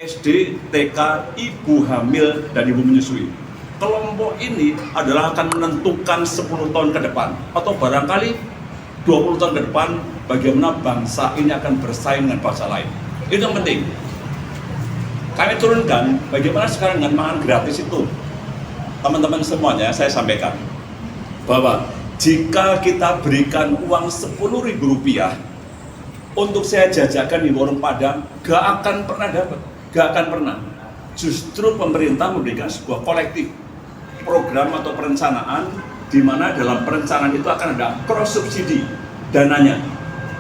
SD, TK, ibu hamil, dan ibu menyusui. Kelompok ini adalah akan menentukan 10 tahun ke depan atau barangkali 20 tahun ke depan bagaimana bangsa ini akan bersaing dengan bangsa lain. Itu yang penting. Kami turunkan bagaimana sekarang dengan makan gratis itu. Teman-teman semuanya saya sampaikan bahwa jika kita berikan uang Rp10.000 untuk saya jajakan di warung Padang, gak akan pernah dapat, gak akan pernah. Justru pemerintah memberikan sebuah kolektif program atau perencanaan di mana dalam perencanaan itu akan ada cross subsidi dananya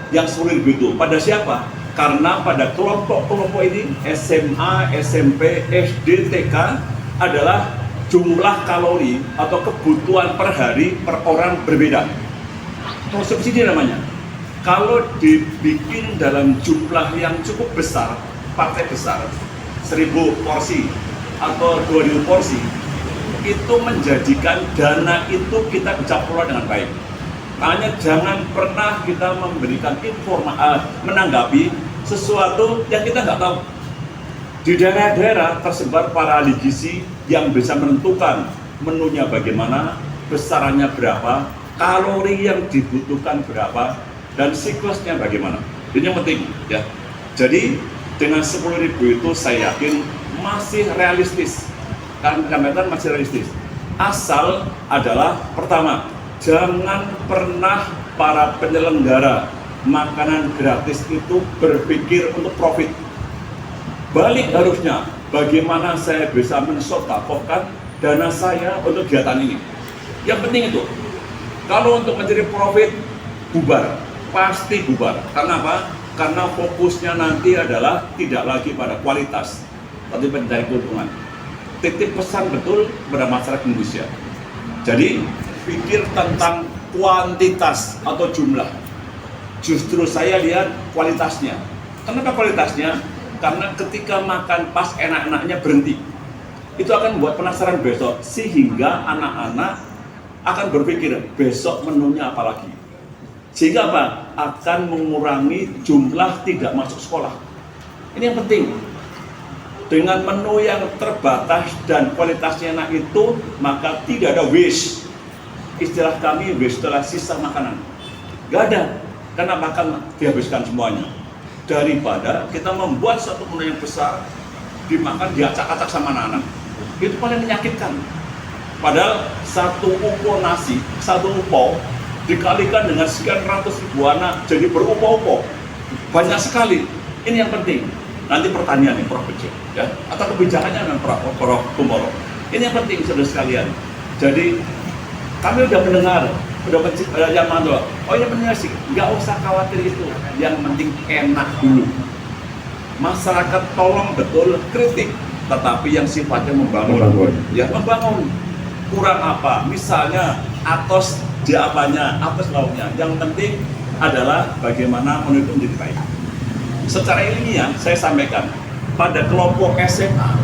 yang Rp10.000 itu pada siapa? Karena pada kelompok-kelompok ini SMA, SMP, SD, TK adalah jumlah kalori atau kebutuhan per hari per orang berbeda. Cross subsidi namanya. Kalau dibikin dalam jumlah yang cukup besar, partai besar, 1.000 porsi atau 2.000 porsi, itu menjadikan dana itu kita bisa kelola dengan baik. Makanya jangan pernah kita memberikan menanggapi sesuatu yang kita nggak tahu. Di daerah-daerah tersebar para ahli gizi yang bisa menentukan menunya bagaimana, besarannya berapa, kalori yang dibutuhkan berapa, dan siklusnya bagaimana. Ini yang penting ya. Jadi dengan 10.000 itu saya yakin masih realistis. Kami masih realistis. Asal adalah pertama, jangan pernah para penyelenggara makanan gratis itu berpikir untuk profit. Balik harusnya, bagaimana saya bisa mensedekahkan dana saya untuk kegiatan ini. Yang penting itu, kalau untuk mencari profit, bubar. Pasti bubar. Karena apa? Karena fokusnya nanti adalah tidak lagi pada kualitas, tapi mencari keuntungan. Titip pesan betul kepada masyarakat Indonesia. Jadi, pikir tentang kuantitas atau jumlah. Justru saya lihat kualitasnya. Kenapa kualitasnya? Karena ketika makan pas enak-enaknya berhenti. Itu akan membuat penasaran besok, sehingga anak-anak akan berpikir besok menunya apa lagi. Sehingga apa? Akan mengurangi jumlah tidak masuk sekolah. Ini yang penting. Dengan menu yang terbatas dan kualitasnya enak itu, maka tidak ada waste. Istilah kami waste adalah sisa makanan. Gak ada, karena makan dihabiskan semuanya. Daripada kita membuat satu menu yang besar, dimakan diacak-acak sama anak-anak. Itu paling menyakitkan. Padahal satu upo nasi, satu upo dikalikan dengan sekian ratus ribu anak, jadi berupo-upo. Banyak sekali. Ini yang penting. Nanti pertanyaan nih, Prof. Bejo, ya, atau kebijakannya dengan Prof. Kumoro. Ini yang penting, saudara sekalian. Jadi kami udah mendengar, yang mana? Oh ya benar sih, nggak usah khawatir itu. Yang penting enak dulu. Masyarakat tolong betul kritik, tetapi yang sifatnya membangun. Ya membangun. Kurang apa? Misalnya atos di apanya, atas lauknya. Yang penting adalah bagaimana menu itu menjadi baik. Secara ilmiah saya sampaikan pada kelompok SMA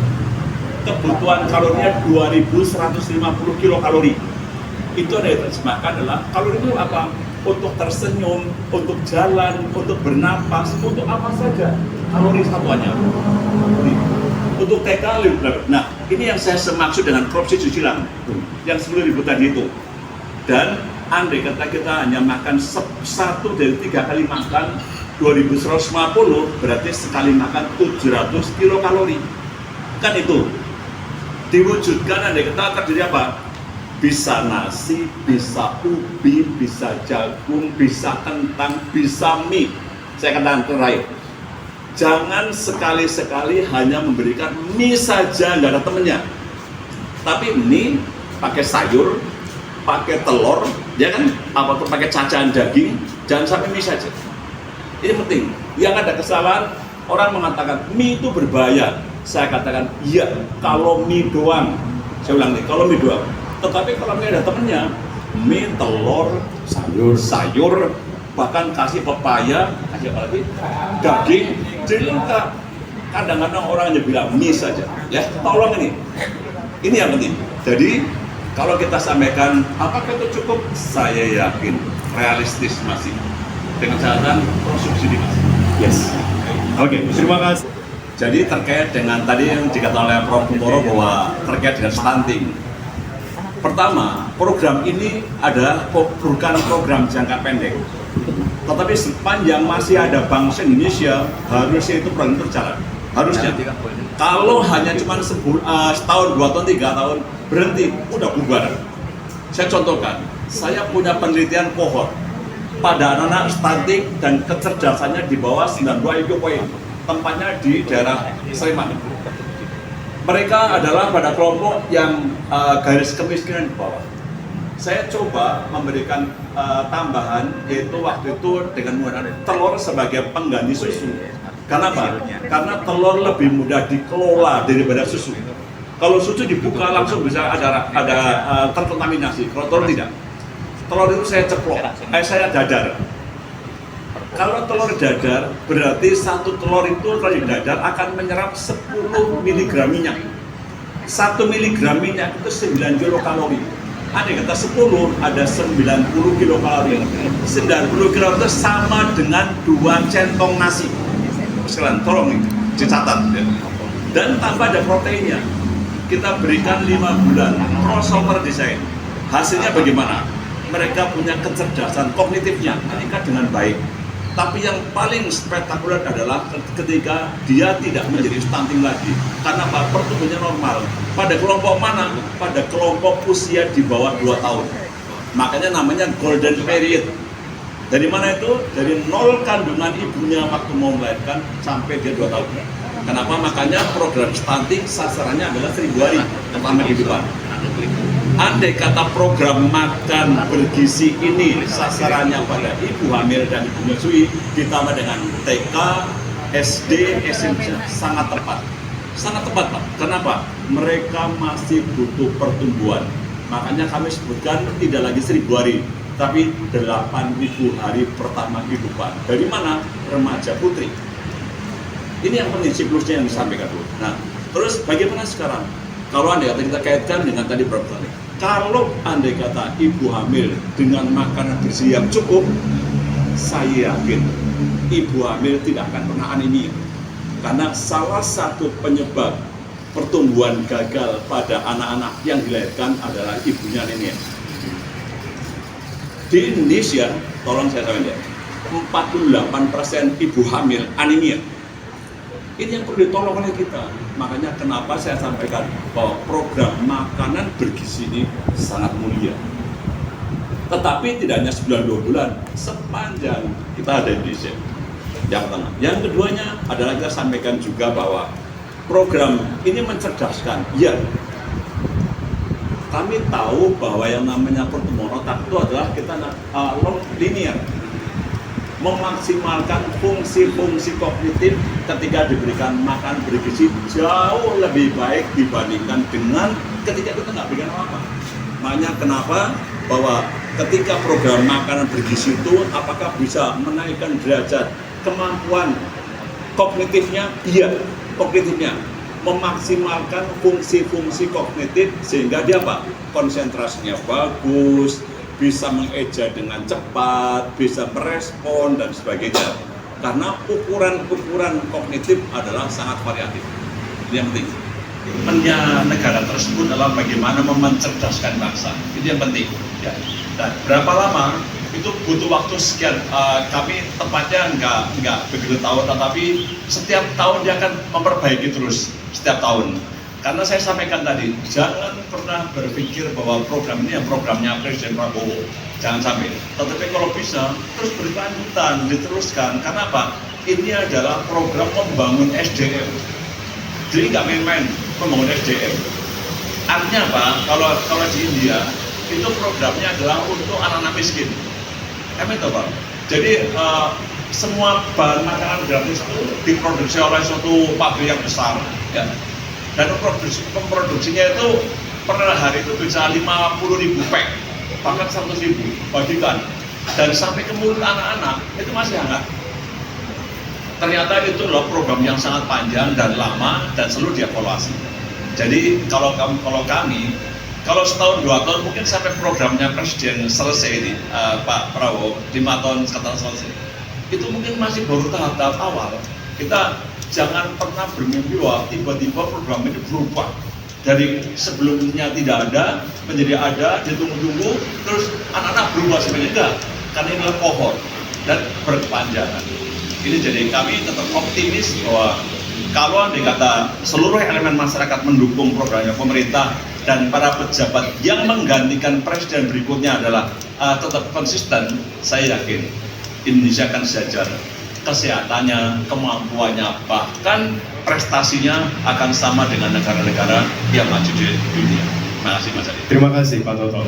kebutuhan kalorinya 2.150 kilokalori. Itu ada yang terjemahkan adalah kalori itu apa? Untuk tersenyum, untuk jalan, untuk bernapas, untuk apa saja kalori satuannya. Untuk TK lebih berapa? Nah, ini yang saya maksud dengan korupsi cicilan yang 10.000 tadi itu. Dan andai kata kita hanya makan 1 dari 3 kali makan 2.150, berarti sekali makan 700 kilokalori. Kan itu diwujudkan andai kata terjadi apa? Bisa nasi, bisa ubi, bisa jagung, bisa kentang, bisa mie. Saya katakan terakhir, jangan sekali-sekali hanya memberikan mie saja, nggak ada temennya. Tapi mie pakai sayur, pakai telur, ya kan? Apa tuh pakai cacahan daging, jangan sampai mie saja. Ini penting. Yang ada kesalahan, orang mengatakan mie itu berbahaya. Saya katakan iya, kalau mie doang. Saya ulang nih, kalau mie doang. Tetapi kalau mie ada temennya, mie, telur, sayur, bahkan kasih pepaya, kasih apa lagi? Daging, jadi lengkap. Kadang-kadang orang hanya bilang mie saja. Ya, tolong ini. Ini yang penting. Jadi kalau kita sampaikan, apakah itu cukup? Saya yakin realistis masih. Dengan catatan konsumsi di masih. Yes. Oke, terima kasih. Jadi terkait dengan tadi yang dikatakan oleh Prof. Kuntoro bahwa terkait dengan stunting. Pertama, program ini adalah bukan program jangka pendek. Tetapi sepanjang masih ada bangsa Indonesia, harusnya itu program berjalan. Harusnya. Kalau hanya cuma setahun, 2 tahun, 3 tahun, berhenti, udah bubar. Saya contohkan, saya punya penelitian kohort pada anak-anak stunting dan kecerdasannya di bawah 92 IQ point. Tempatnya di daerah Sleman. Mereka adalah pada kelompok yang garis kemiskinan di bawah. Saya coba memberikan tambahan, yaitu waktu itu dengan menggunakan telur sebagai pengganti susu. Kenapa? Karena telur lebih mudah dikelola daripada susu. Kalau susu dibuka langsung bisa ada terkontaminasi. Kalau telur tidak. Telur itu saya ceplok, saya dadar. Kalau telur dadar, berarti satu telur itu kalau dadar akan menyerap 10 mg minyak. 1 mg minyak itu 9 kilokalori. Andai kata 10, ada 90 kilokalori. 90 kilokalori itu sama dengan 2 centong nasi. Sekalian, tolong ini, dicatat. Ya. Dan tanpa ada proteinnya. Kita berikan 5 bulan, crossover design. Hasilnya bagaimana? Mereka punya kecerdasan kognitifnya meningkat dengan baik. Tapi yang paling spektakuler adalah ketika dia tidak menjadi stunting lagi. Karena apa? Pertumbuhannya normal. Pada kelompok mana? Pada kelompok usia di bawah 2 tahun. Makanya namanya golden period. Dari mana itu? Dari 0 kandungan ibunya waktu mau melahirkan sampai dia 2 tahun. Kenapa? Makanya program stunting sasarannya adalah 1000 hari pertama kehidupan. Andai kata program makan bergizi ini sasarannya pada ibu hamil dan ibu menyusui ditambah dengan TK, SD, SMP sangat tepat. Sangat tepat, Pak. Kenapa? Mereka masih butuh pertumbuhan. Makanya kami sebutkan tidak lagi 1000 hari, tapi 8000 hari pertama kehidupan. Dari mana? Remaja putri. Ini yang penting siklusnya yang disampaikan dulu. Nah, terus bagaimana sekarang? Kalau andai kata kita kaitkan dengan tadi berapa kali? Kalau andai kata ibu hamil dengan makanan bergizi yang cukup, saya yakin ibu hamil tidak akan pernah anemia. Karena salah satu penyebab pertumbuhan gagal pada anak-anak yang dilahirkan adalah ibunya anemia. Di Indonesia, tolong saya sampaikan, 48% ibu hamil anemia. Ini yang perlu ditolong oleh kita. Makanya kenapa saya sampaikan bahwa program makanan bergizi ini sangat mulia. Tetapi tidak hanya sebulan 2 bulan, sepanjang kita ada di Indonesia. Yang pertama. Yang keduanya adalah kita sampaikan juga bahwa program ini mencerdaskan. Ya, kami tahu bahwa yang namanya pertumbuhan otak itu adalah kita linear. Memaksimalkan fungsi-fungsi kognitif ketika diberikan makan bergizi jauh lebih baik dibandingkan dengan ketika kita nggak berikan apa-apa. Makanya kenapa bahwa ketika program makanan bergizi itu apakah bisa menaikkan derajat kemampuan kognitifnya? Iya, kognitifnya memaksimalkan fungsi-fungsi kognitif sehingga dia apa? Konsentrasinya bagus, bisa mengeja dengan cepat, bisa merespon dan sebagainya. Karena ukuran-ukuran kognitif adalah sangat variatif. Ini yang penting. Pentingnya negara tersebut adalah bagaimana mencerdaskan bangsa. Itu yang penting. Ya. Dan berapa lama? Itu butuh waktu sekian. Kami tepatnya nggak begitu tahu, tetapi setiap tahun dia akan memperbaiki terus setiap tahun. Karena saya sampaikan tadi, jangan pernah berpikir bahwa program ini yang programnya Presiden Prabowo. Jangan sampai. Tetapi kalau bisa, terus berkelanjutan, diteruskan. Karena apa? Ini adalah program membangun SDM. Jadi nggak main-main membangun SDM. Artinya apa? Kalau di India, itu programnya adalah untuk anak-anak miskin. Itu Pak. Jadi semua bahan makanan gratis itu diproduksi oleh suatu pabrik yang besar. Ya. Dan memproduksinya itu per hari itu bisa 50.000 pack, bahkan 100.000 bagikan, dan sampai ke mulut anak-anak itu masih hangat. Ternyata itu adalah program yang sangat panjang dan lama dan selalu dievaluasi. Jadi kalau kami, kalau setahun 2 tahun mungkin sampai programnya Presiden selesai ini, Pak Prabowo 5 tahun sekarang selesai. Itu mungkin masih baru tahap-tahap awal. Kita jangan pernah bermimpi bahwa tiba-tiba program ini berubah dari sebelumnya tidak ada menjadi ada, ditunggu-tunggu, terus anak-anak berubah sebenarnya enggak, karena ini adalah kohort dan berkepanjangan. Ini jadi kami tetap optimis bahwa kalau andai kata seluruh elemen masyarakat mendukung programnya pemerintah dan para pejabat yang menggantikan presiden berikutnya adalah tetap konsisten, saya yakin Indonesia akan sejajar, kesehatannya, kemampuannya, bahkan prestasinya akan sama dengan negara-negara yang maju di dunia. Terima kasih Mas Adi. Terima kasih Pak Toto.